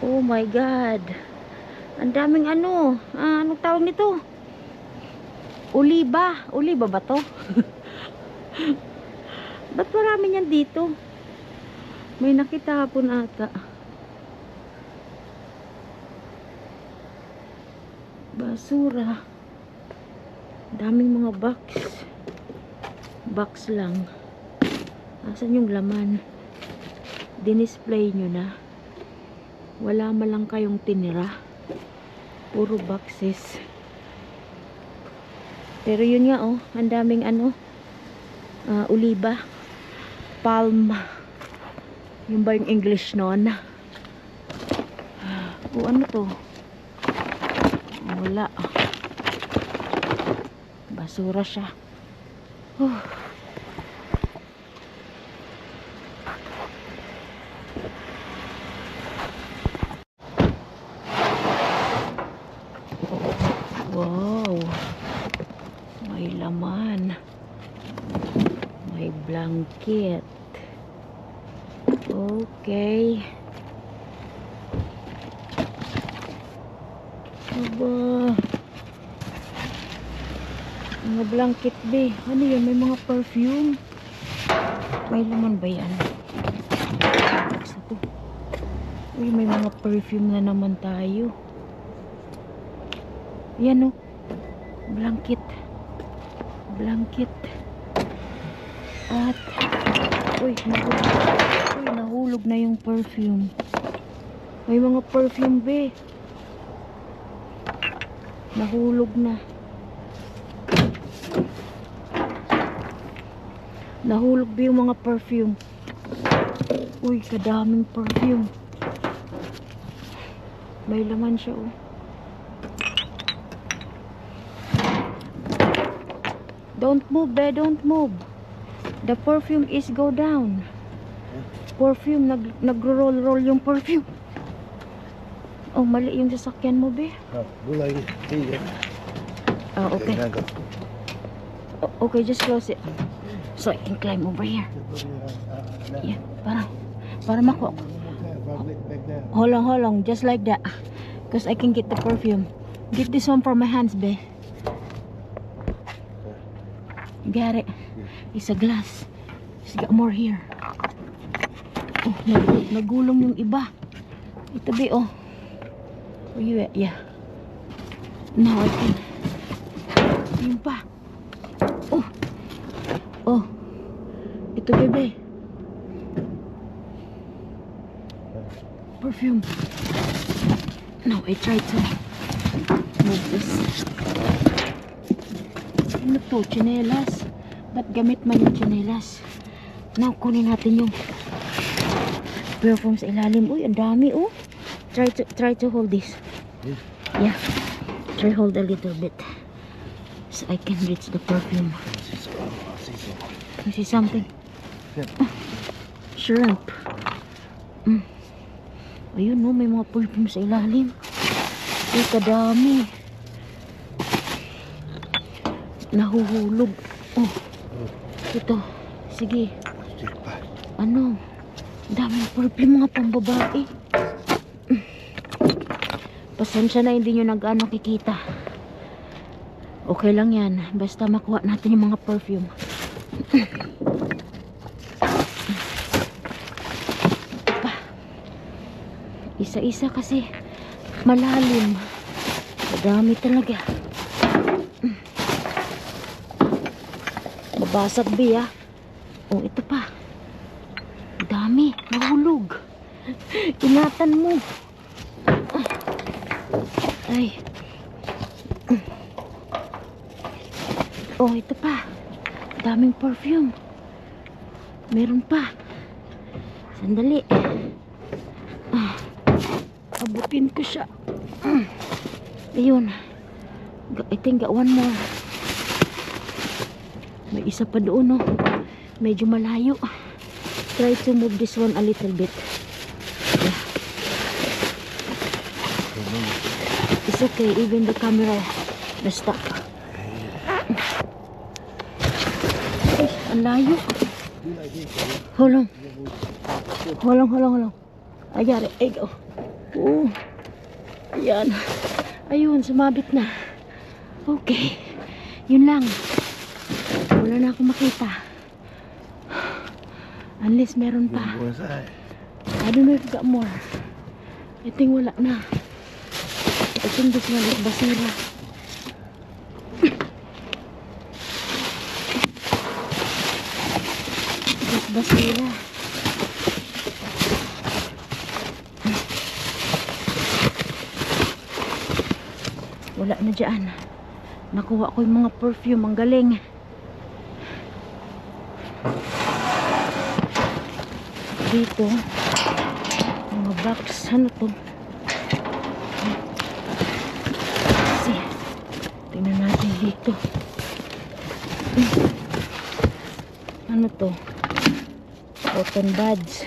Oh my God. Ang daming ano. Anong tawag nito? Oliba. Oliba ba to? Ba't marami niyan dito? May nakita hapon ata. Basura. Daming mga box. Box lang. Asan yung laman? Dinisplay nyo na. Wala man lang kayong tinira. Puro boxes. Pero yun nga oh, ang daming ano, oliba, palm. Yung ba yung English nun? O ano to? Wala. Basura siya. Wow. May laman. May blanket. Okay. Aba. Mga blanket be. Ano yun? May mga perfume. May laman ba yan? Uy, may mga perfume na naman tayo. Yan o. Blanket. Blanket. At uy, nahulog na yung perfume. May mga perfume be. Nahulog na. Nahulog ba yung mga perfume? Uy, kadaming perfume. May laman siya oh. Don't move, be, don't move. The perfume is go down. Perfume, nagro-roll yung perfume. Oh, mali yung sasakyan mo, be. Okay. Okay, just close it. So I can climb over here. Yeah, para makuha. Hold on, just like that. Because I can get the perfume. Get this one from my hands, be. Got it. It's a glass. It's got more here. Oh, nagulong yung iba. Ito be, oh. Where you at? Yeah. Now I can. Yun pa. Oh. Oh. Ito bebe. Perfume. Now I try to move this. Ano to? Chinelas. Ba't gamit man yung chinelas? Now kunin natin yung perfume sa ilalim. Uy, ang dami oh. Try to hold this. Yeah. Try hold a little bit. So I can reach the perfume. You see something? Shrimp. Ayun no, may mga perfume sa ilalim. Ay, kadami. Nahuhulog. Oh. Ito. Sige. Ano? Daming perfume mga pambabae. Pasensya na hindi nyo nag-ano kikita. Okay lang yan. Basta makuha natin yung mga perfume. Isa-isa kasi malalim. Madami talaga. Mabasag ba? Oh, ito pa. Dami. Nahulog. Ingatan mo. Ay. Oh, ito pa. Daming perfume. Meron pa. Sandali. Abutin ko siya. Ayun. I think got one more. May isa pa doon, no? Medyo malayo. Try to move this one a little bit. Yeah. It's okay. Even the camera na stuck. Ay, ang layo. Hold on. I got it. There you go. Oo. Ayan. Ayun, sumabit na. Okay. Yun lang. Wala na akong makita. Unless meron pa. I don't know if got more. I think wala na. I think this one is basura. This basura. Wala na dyan. Nakuha ko yung mga perfume. Ang galing. Dito. Mga box. Ano to? Kasi. Tingnan natin dito. Ano to? Cotton buds.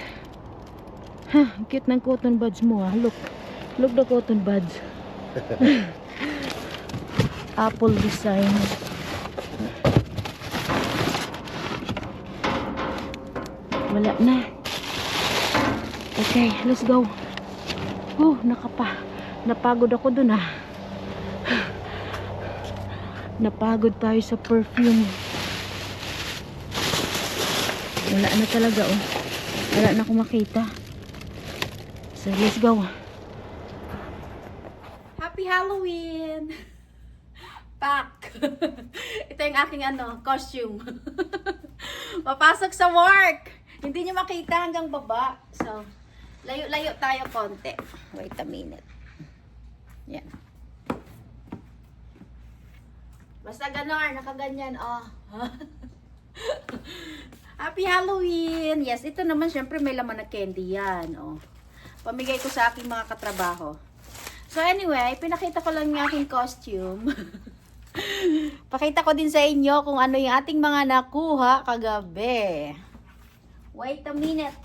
Ha, cute ng cotton buds mo ah. Look. Look the cotton buds. Apple design. Wala na. Okay, let's go. Oh, napagod ako dun ah. Napagod tayo sa perfume. Wala na talaga oh. Wala na akong makita. So, let's go. Happy Halloween! Pack! Ito yung aking costume. Papasok sa work! Hindi nyo makita hanggang baba. So, layo-layo tayo konti. Wait a minute. Yan. Basta ganon, nakaganyan. Oh. Happy Halloween! Yes, ito naman syempre may laman na candy yan. Oh. Pamigay ko sa aking mga katrabaho. So anyway, pinakita ko lang yung aking costume. Pakita ko din sa inyo kung ano yung ating mga nakuha kagabi. Wait a minute.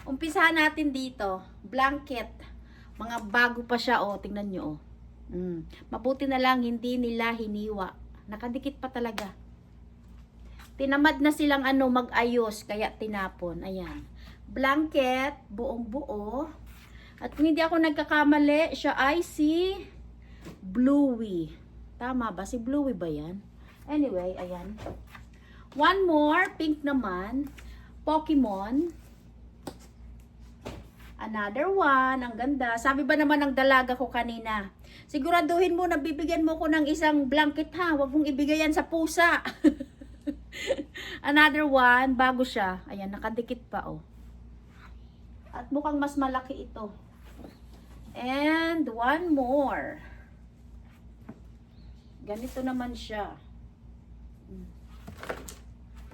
Umpisahan natin dito. Blanket. Mga bago pa siya, oh. Tingnan nyo, oh. Mabuti na lang hindi nila hiniwa. Nakadikit pa talaga. Tinamad na silang mag-ayos, kaya tinapon. Ayan. Blanket, buong buo. At kung hindi ako nagkakamali, siya ay si Bluey. Tama ba? Si Bluey ba yan? Anyway, ayan. One more, pink naman. Pokemon. Another one. Ang ganda. Sabi ba naman ng dalaga ko kanina, siguraduhin mo na bibigyan mo ko ng isang blanket ha. Huwag mong ibigay yan sa pusa. Another one. Bago siya. Ayan, nakadikit pa oh. At mukhang mas malaki ito. And one more. Ganito naman siya.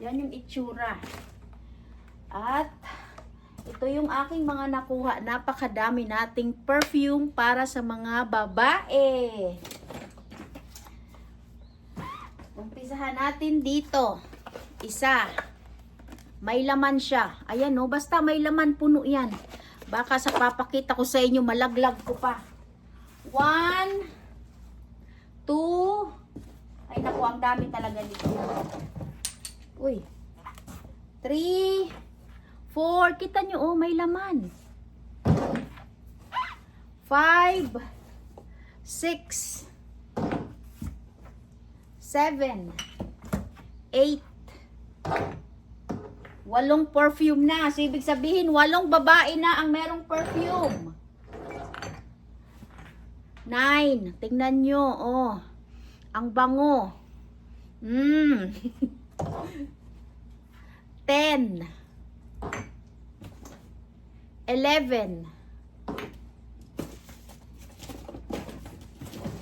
Yan yung itsura. At ito yung aking mga nakuha. Napakadami nating perfume para sa mga babae. Umpisahan natin dito. Isa. May laman siya. Ayan no, basta may laman, puno yan. Baka sa papakita ko sa inyo, malaglag ko pa. 1, 2, ay naku, ang dami talaga dito. Uy. 3, 4, kita nyo oh, may laman. 5, 6, 7, 8, 8 perfume na. So, ibig sabihin, 8 babae na ang merong perfume. 9. Tingnan nyo, oh. Ang bango. 10. 11.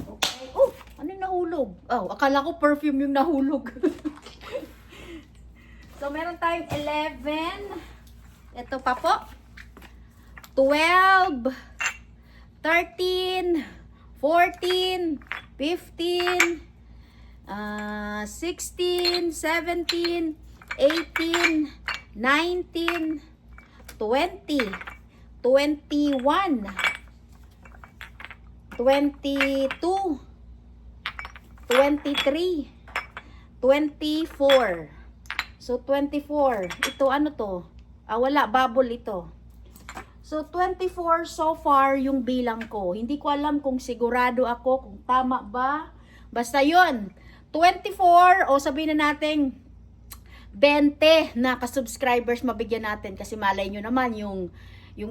Okay. Oh, ano yung nahulog? Oh, akala ko perfume yung nahulog. So, meron tayong 11. Ito pa po. 12. 13. 14. 15. 16. 17. 18. 19. 20. 21. 22. 23. 24. So, 24. Ito, ano to? Ah, wala. Bubble ito. So, 24 so far yung bilang ko. Hindi ko alam kung sigurado ako, kung tama ba. Basta yun, 24 o sabihin na natin 20 na ka-subscribers mabigyan natin. Kasi malay nyo naman yung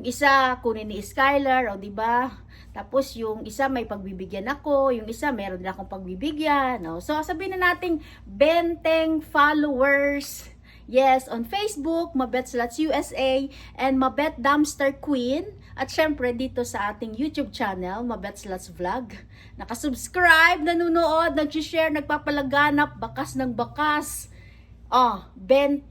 isa kunin ni Skylar, o di ba? Tapos yung isa may pagbibigyan ako, yung isa meron din akong pagbibigyan. No? So sabihin na natin 20 followers. Yes, on Facebook, Mabetslots USA and Mabet Dumpster Queen. At syempre dito sa ating YouTube channel, Mabetslots Vlog. Nakasubscribe, nanonood, nag-share, nagpapalaganap, bakas ng bakas. 20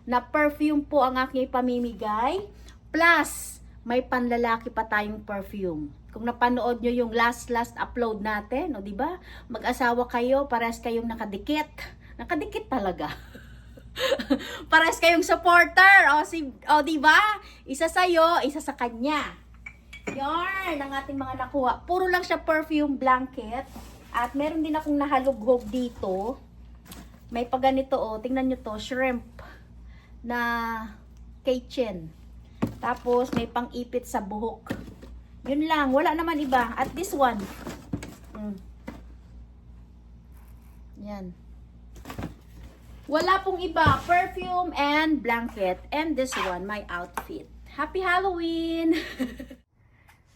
na perfume po ang aking pamimigay. Plus, may panlalaki pa tayong perfume. Kung napanood nyo yung last upload natin, o di ba? Mag-asawa kayo, parehas kayong nakadikit. Nakadikit talaga. Parehas kayong supporter. O di ba? Isa sa'yo, isa sa kanya. Yarn ang ating mga nakuha. Puro lang siya perfume blanket. At meron din akong nahalughog dito. May pa ganito, tingnan nyo to, shrimp na kitchen. Tapos may pang-ipit sa buhok. Yun lang, wala naman iba. At this one. Yan. Wala pong iba. Perfume and blanket. And this one, my outfit. Happy Halloween!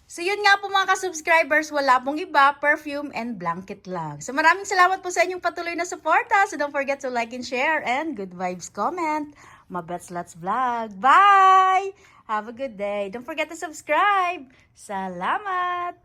So yun nga po mga ka-subscribers, wala pong iba, perfume and blanket lang. So maraming salamat po sa inyong patuloy na suporta. So don't forget to like and share and good vibes comment. Mabetslots Vlog. Bye! Have a good day. Don't forget to subscribe. Salamat!